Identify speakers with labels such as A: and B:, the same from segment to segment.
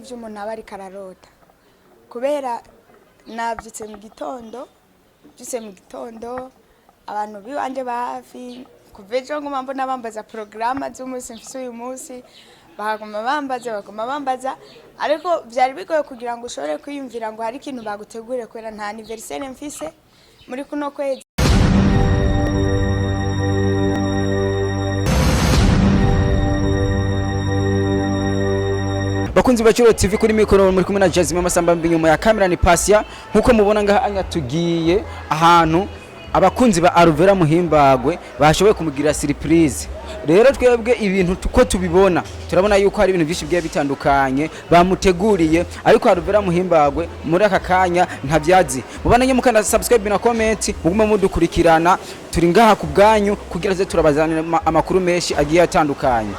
A: n'ibyo umuntu aba ariko ararota kubera nabyutse mu gitondo abantu biwanje bahafi kuva ejo nguma mbona bambaza porogaramu z'umunsi mfise uyu munsi baguma bambaza ariko byari bigoye kugira ngo ushobore kwiyumvira ngo hari ikintu bagutegure kubera nta anniversaire mfise muri kuno kwezi.
B: Bakunzi bacuro TV kuri mikoro muri kumwe na Jazima Masamba nyuma ya kamera ni Pasia nkuko mubona ngaha anya tugiye ahantu abakunzi ba Alvera Muhimbagwe bashoboye kumugira surprise. Rero twebwe ibintu tuko tubibona turabona yuko hari ibintu byinshi bya bitandukanye bamuteguriye ariko Alvera Muhimbagwe muri aka kanya ntabyazi. Mubana mukanda subscribe na comment mugume mudukurikirana turi ngaha ku bwanyu kugira ze turabazana amakuru menshi agiye atandukanye.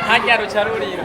C: Hagyaro charurira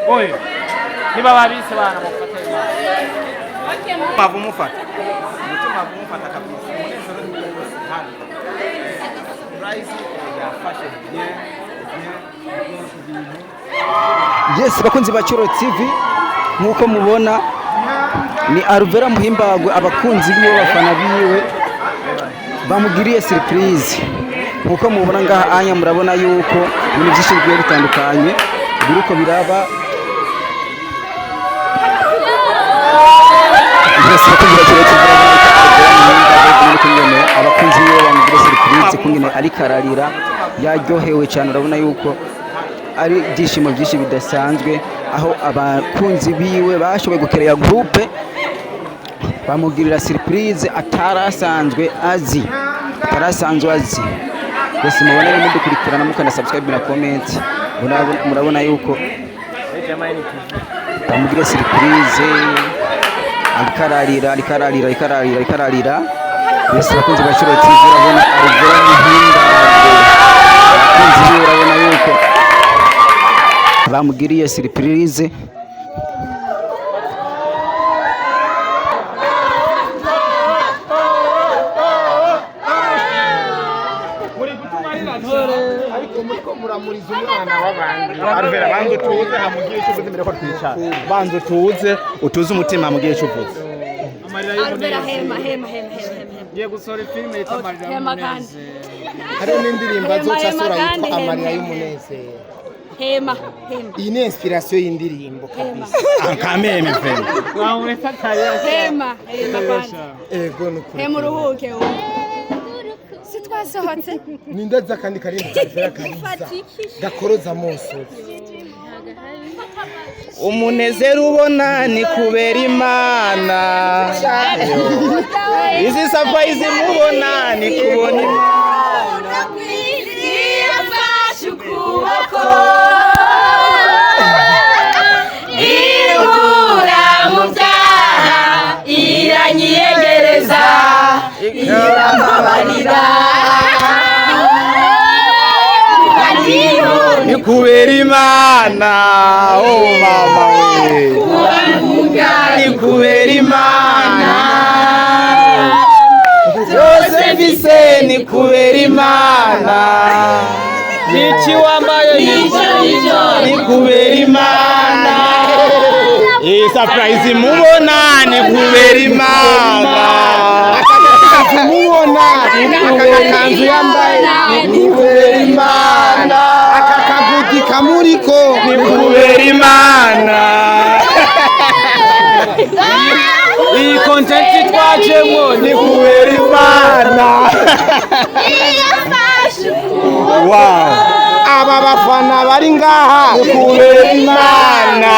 C: Oi, niba babise bana mufate imana. Mavu mufata. Mutima mufata kabisa. Munezero ni wose hano. Rise ya fashion bien.
B: Yes, bakunzi ba Choro TV nkuko mubona ni Alvera Muhimbagwe abakunzi biwe bafana biwe bamugiriye surprise. Nkuko mubona ngaha anya murabona yuko ibintu byinshi bigiye bitandukanye biruko biraba. Abakunzi biwe bamugiriye surprise kungene ari kararira yaryohewe cyane. Urabona yuko ari byishimo byinshi bidasanzwe aho abakunzi biwe bashoboye gukereya groupe bamugirira surprise atarasanzwe azi. Bese mubona rero mudukurikirana mukanda subscribe na comment murabona yuko bamugirira surprise alikararira. Bese bakunzi ba Choro TV urabona Alvera Muhimbagwe abakunzi biwe urabona yuko bamugiriye surprise.
D: ariko muriko muramuriza umwana w'abandi. Alvera banze tuze hamugiye cyo vuze mbere ko twicara. Banze tuze utuze umutima hamugiye cyo vuze.
E: Alvera hema.
C: Ngiye gusora filme yitwa Amarira y'Umunezero.
D: Hari n'indirimbo azoca asura yitwa Amarira y'Umunezero.
E: Hema.
D: Iyi ni inspiration y'indirimbo kabisa.
B: Akameme vema.
C: Wawureka kare.
E: Hema kwanza.
D: Ego nukuri.
E: Hema uruhuke wowe. Sitwasohotse.
D: Nindaza kandi karimbo Alvera kabisa. Gakoroza moso. umunezero ubona ni kubera Imana izi surprise mubona ni kubona Imana
F: yafashe ukuboko inkura mu byaha iranyiyegereza irambabarira
D: ni kubera Imana oh mama we ni kubera Imana byose bise ni kubera Imana niki wambaye ni kubera Imana surprise mubona ni kubera Imana mubona ni kubera kanzu yambaye ni kubera Imana akakagudi kamuriko ni kubera Imana iyi content twacemo ni kubera Imana wow aba bafana bari ngaha ni kubera Imana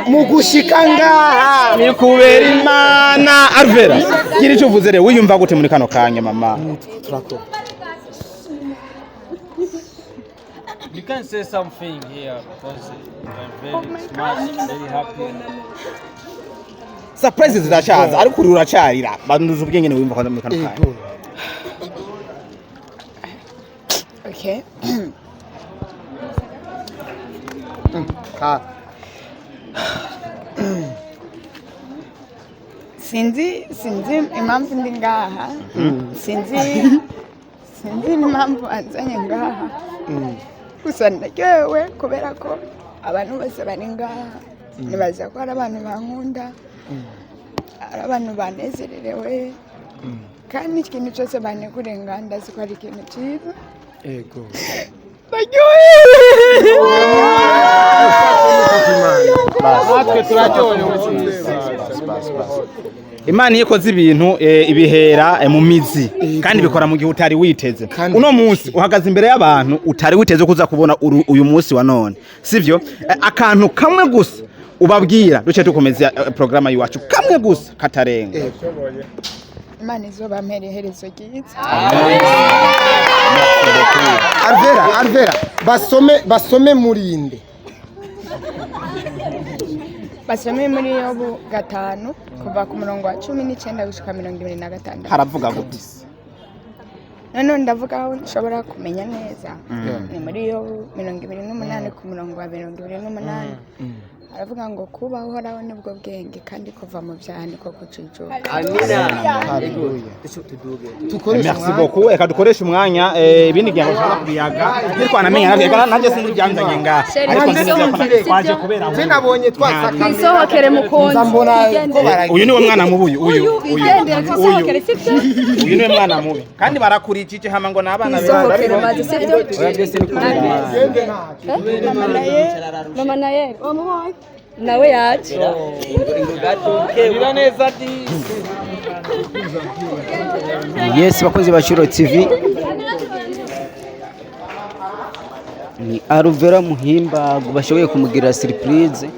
D: mugushika ngaha ni kubera Imana Alvera gira icyo uvuze rero wiyumva gute muri kano kanya mama
G: You can say something here because I'm very much very happy.
D: surprise ziracaza ariko uri uracarira banduza ubwenge wiyumva kwa muri kano kanya
A: Okay. sinzi impamvu ndi ngaha sinzi impamvu anzanye ngaha gusa ndaryohewe kubera ko abantu bose bari ngaha nibaza ko ari abantu bankunda ari abantu banezererewe kandi ikintu cyose banegura ndazi ko ari ikintu cyiza
D: ego Imana ikoze ibintu ibihera mu mizi kandi bikora mu gihe utari witeze uno munsi uhagaze imbere y'abantu utari witeze kuza kubona uyu munsi wa none sivyo akantu kamwe gusa ubabwira duce tukomeza programa yiwacu kamwe gusa katarenga
A: Imana izoba mpere herezo ryiza
H: Alvera basome murinde
A: basome muri Yobu 5 kuva ku murongo wa 19 gushika 26
D: haravuga gute
A: none ndavuga aho nshobora kumenya neza ni muri Yobu 28 ku murongo wa 28 aravuga ngo kuba uhoraho nibwo bwenge kandi kuva mu byaha niko kujijuka
D: merci beaucoup eka dukoresha umwanya ibindi gihe bashaka kubiyaga nitwanamenya nanjye sinzi byanzanye nga ariko nzi twaje kubera
H: je nabonye twasaka
E: isohokere mukunzi
H: mbona ko baragiye
D: uyu niwe mwana mubi uyu
E: isohokere sibyo
D: uyu niwe mwana mubi kandi barakurikije hama ngo nabana
E: isohokere maze sibyo mama naye nawe yaje
B: Yes bakozi ba Shiro TV ni Alvera Muhimba bashoboye kumugira surprise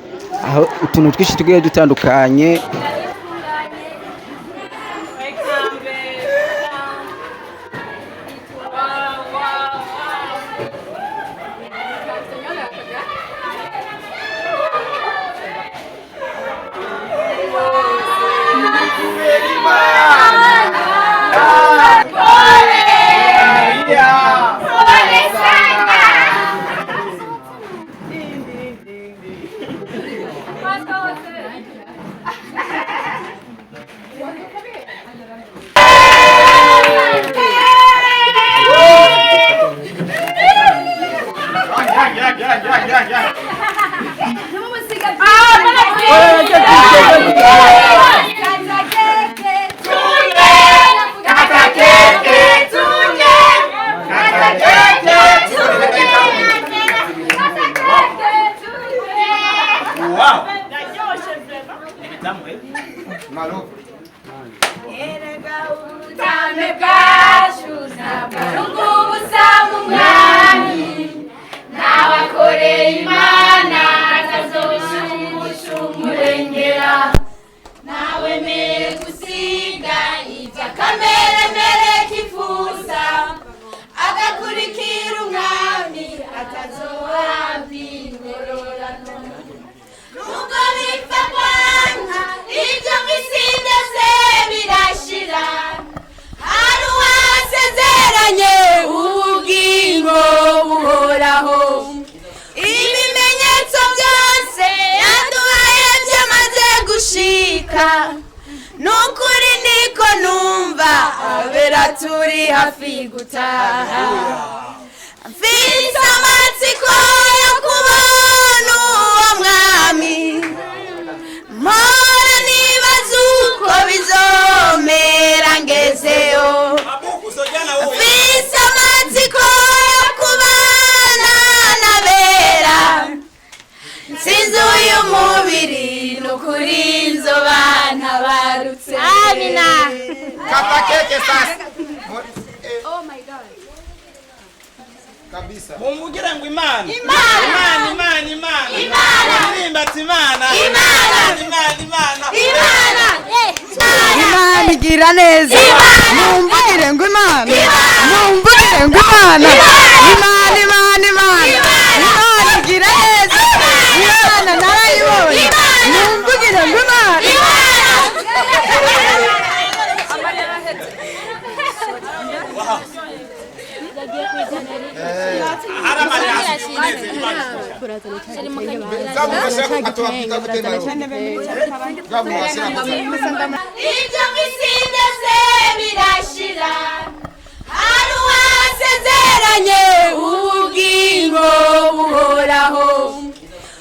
B: aho utuntu twishi tugiye dutandukanye
F: Nawa wakoreye imana atazoshumusha umurengera nawe mere gusiga ibyo akameremere kifuza agakurikira umwami atazohabwa ingororano nubwo bipfa kwanka ibyo bisindeze birashira hari uwasezeranye ubugingo buhoraho ibimenyetso byose yaduhaye byamaze gushika nukuri niko numva abera turi hafi gutaha mfise amatsiko yo kubona uwo mwami mpora nibaza uko bizomera ngezeyo mfise amatsiko yo kubana n'abera nsinzi uyu mubiri nukuri nzoba ntabarutse amina
H: Kata keke sasa. Kabisa.
C: mumvugire ngo imana
F: Imana.
C: imana imana
F: Imana.
C: muririmba ati imana
F: Imana.
C: imana
F: imana
A: Imana igira neza mumbugire ngo Imana mumbugire ngo Imana Imana igira neza Imana narayibonye mumbugire ngo Imana
H: Zamu bashaka atuwapita kutema. Zamu bashaka.
F: ibyo bisindeze birashira hari uwasezeranye ubugingo buhoraho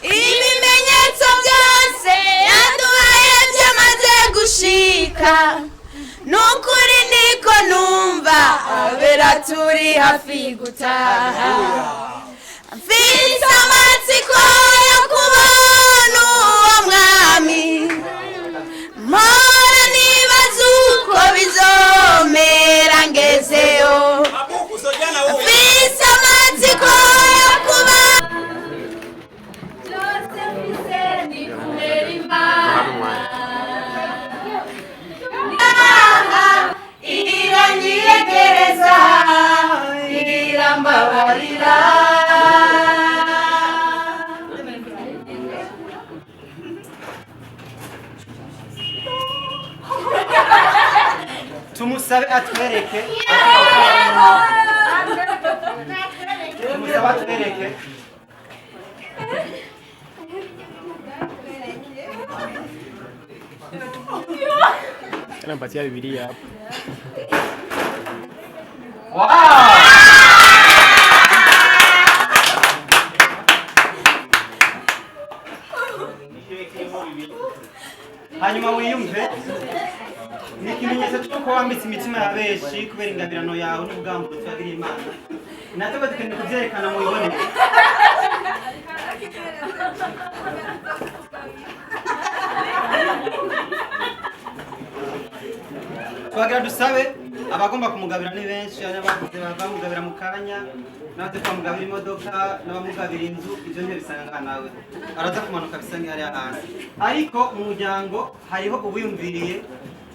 F: ibimenyetso byose yaduhaye byamaze gushika nukuri niko numva abera turi hafi gutaha mfise amatsiko yo kubona uwo mwami mpora nibaza uko bizomera ngezeyo mfise amatsiko yo kuba byose mfise ni kubera imana iranyiyegereza irambabarira
C: tumusabe atwereke tumusabe atwereke
G: Anampatia Biblia hapo.
C: hanyuma wiyumve ni ikimenyetso cy'uko wambitse imitima ya benshi kubera ingabirano yawe n'ubugambo twagira imana natwe dukeneye kubyerekana mu ibonere twagira dusabe abagomba kumugabira ni benshi abavuze bamugabira mu kanya natwe twamugabira imodoka n'abamugabira inzu ibyo ntibisanga nawe araza kumanuka bisa nk'ihariya hasi ariko mu muryango hariho ubiyumviriye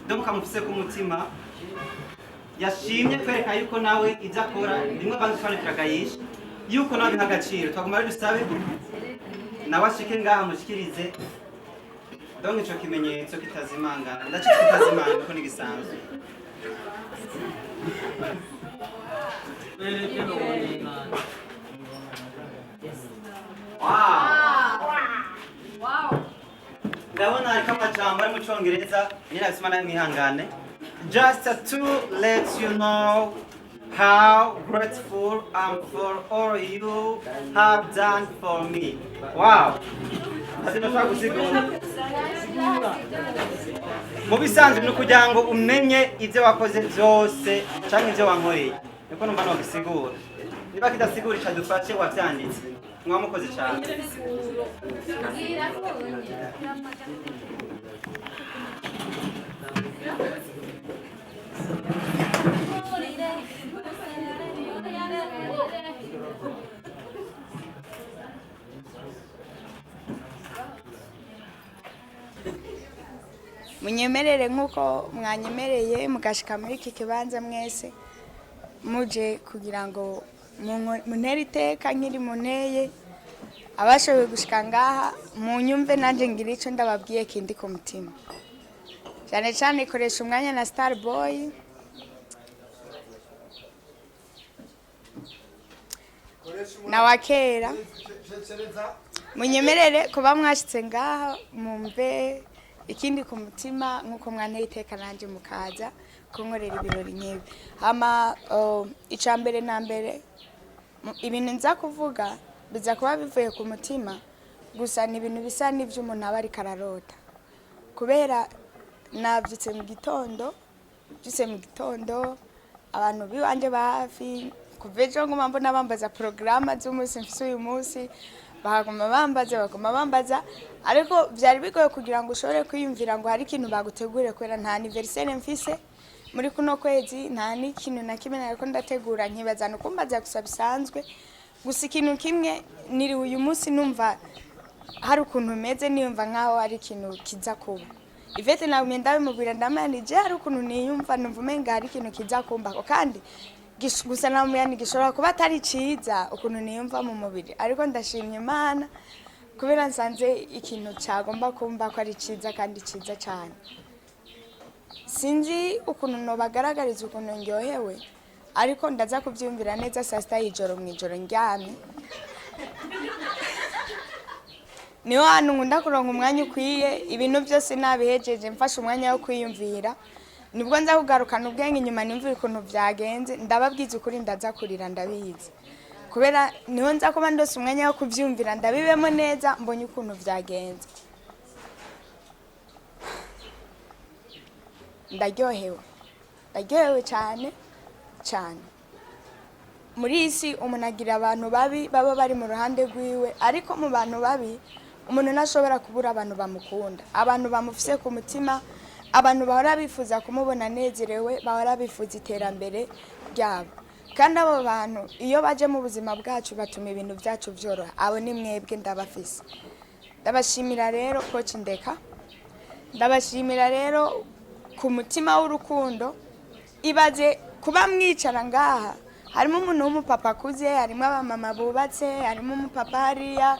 C: do mukamufise ku mutima yashimye kwereka yuko nawe ibyo akora rimwe banki twanitiraga yishe yuko nawe biha agaciro twagomba rero dusabe nawe ashike ngaha mushikirize donc ico kimenyetso kitazimangana ndacyo kitazimangana kuko nigisanzwe ndabona ariko amajambo ari mu cyongereza nyirabisima nawe mwihangane just to let you know how grateful I'm for all you have done for me. Wow. Mu bisanzwe ni ukugira ngo umenye ibyo wakoze byose cyangwa ibyo wankoreye niko numva nogisigura niba kidasigura icadufashe wabyanditse mwamukoze cyane
A: munyemerere nk'uko mwanyemereye mugashika muri iki kibanza mwese muje kugira ngo muntere iteka nkiri munteye abashoboye gushika ngaha munyumve nanjye ngira icyo ndababwiye kindi ku mutima cyane cyane ikoresha umwanya na Starboy na wakera munyemerere kuba mwashitse ngaha mumve ikindi ku mutima nk'uko mwanteye iteka nanjye mukaza kunkorera ibirori nk'ibi hama icambere na mbere ibintu nza kuvuga biza kuba bivuye ku mutima gusa ni ibintu bisa n'ivyo umuntu aba ariko ararota kubera nabyutse mu gitondo abantu biwanje bahafi kuva ejo nguma mbona bambaza porogaramu z'umunsi mfise uyu munsi baguma bambaza ariko byari bigoye kugira ngo ushobore kwiyumvira ngo hari ikintu bagutegure kubera nta anniversaire mfise muri kuno kwezi nta n'ikintu na kimwe nariko ndategura nkibaza no kumbaza gusa bisanzwe gusa ikintu kimwe niri uyu munsi numva hari ukuntu meze niyumva nkaho ari ikintu kiza kuba Ivete na umenda bimubwira ndamanije hari ukuntu niyumva numva umenga hari ikintu kiza kumbako kandi gusa na muyani gishobora kuba atari ciza ukuntu niyumva mu mubiri ariko ndashimye Imana kubera nsanze ikintu cyagomba kumva ko ari ciza kandi ciza cyane sinzi ukuntu no bagaragariza ukuntu ndyohewe ariko ndaza kubyumvira neza saa sita y'ijoro mu ijoro ndyamye niho hantu nkunda kuronka umwanya ukwiye ibintu byose nabihejeje mfashe umwanya wo kwiyumvira nibwo nza kugarukana ubwenge inyuma nimvira ukuntu byagenze ndababwiza ukuri ndaza kurira ndabizi kubera niho nza kuba ndose umwanya wo kubyumvira ndabibemo neza mbonye ukuntu byagenze ndaryohewe cyane muri isi umuntu agira abantu babi baba bari mu ruhande rwiwe ariko mu bantu babi umuntu ntashobora kubura abantu bamukunda abantu bamufise ku mutima abantu bahora bifuza kumubona nezerewe bahora bifuza iterambere ryabo kandi abo bantu iyo baje mu buzima bwacu batuma ibintu byacu byoroha abo ni mwebwe ndabafise ndabashimira rero Coach Ndeka ndabashimira rero ku mutima w'urukundo ibaze kuba mwicara ngaha harimo umuntu w'umupapa akuze harimo abamama bubatse harimo umupapa hariya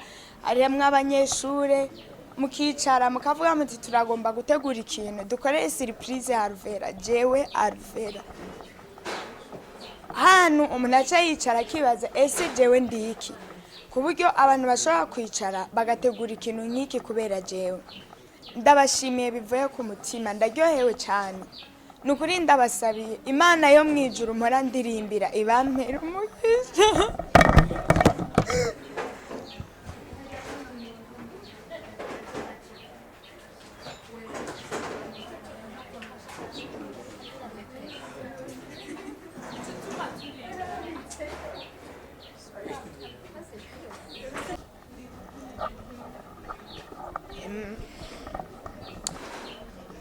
A: harimo abanyeshure mukicara mukavuga muti turagomba gutegura ikintu dukoreye surprise ya Alvera jewe Alvera hano umuntu aca yicara akibaza ese jewe ndiki ku buryo abantu bashobora kwicara bagategura ikintu nk'iki kubera jewe ndabashimiye bivuye ku mutima ndaryohewe cyane nukuri ndabasabiye Imana yo mwijuru mpora ndirimbira ibampera umugisha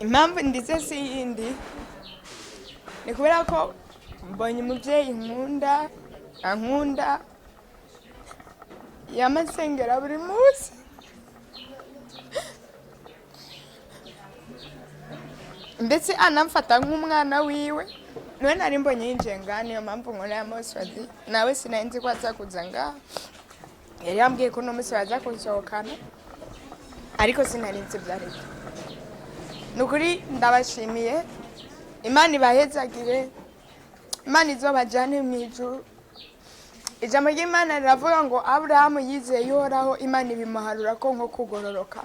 A: impamvu ndize si yindi ni kubera ko mbonye umubyeyi ankunda yamasengera buri munsi ndetse anamfata nk'umwana wiwe niwe nari mbonye yinjiye ngaha niyo mpamvu nkora ya Mosfadi nawe sinari ko aza kuza ngaha yari yambwiye ko uno munsi baza kunsohokana ariko sinari nzi byari nukuri ndabashimiye Imana ibahezagire Imana izobajane mu ijuru ijambo ry'Imana riravuga ngo Abrahamu yizeye Uhoraho Imana ibimuharura ko nko kugororoka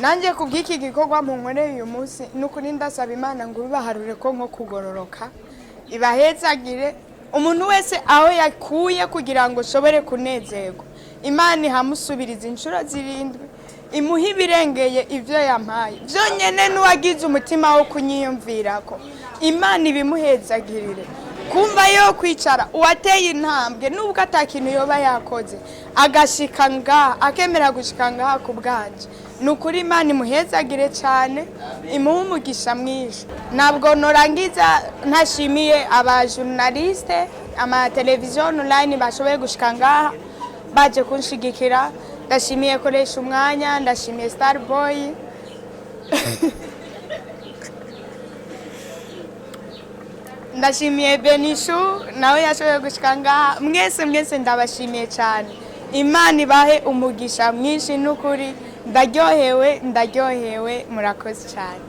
A: nanjye kubw'iki gikorwa mu nkoreye uyu munsi nukuri ndasaba Imana ngo bibaharure ko nko kugororoka ibahezagire umuntu wese aho yakuye kugira ngo shobore kunezerwa Imana ihamusubiriza inshuro 7 imuha ibirengeye ivyo yampaye byonyene n'uwagize umutima wo kunyiyumvirako Imana ibimuhezagirire kumva yo kwicara uwateye intambwe nubwo atakintu yoba yakoze agashika ngaha akemera gushika ngaha ku bwanje nukuri Imana imuhezagire cyane imuha umugisha mwinshi ntabwo norangiza ntashimiye aba journaliste ama television online bashoboye gushika ngaha baje kunshigikira ndashimiye koresha umwanya ndashimiye Starboy ndashimiye Benishu nawe yashoboye gushika ngaha mwese ndabashimiye cyane Imana ibahe umugisha mwinshi n'ukuri ndaryohewe murakoze cyane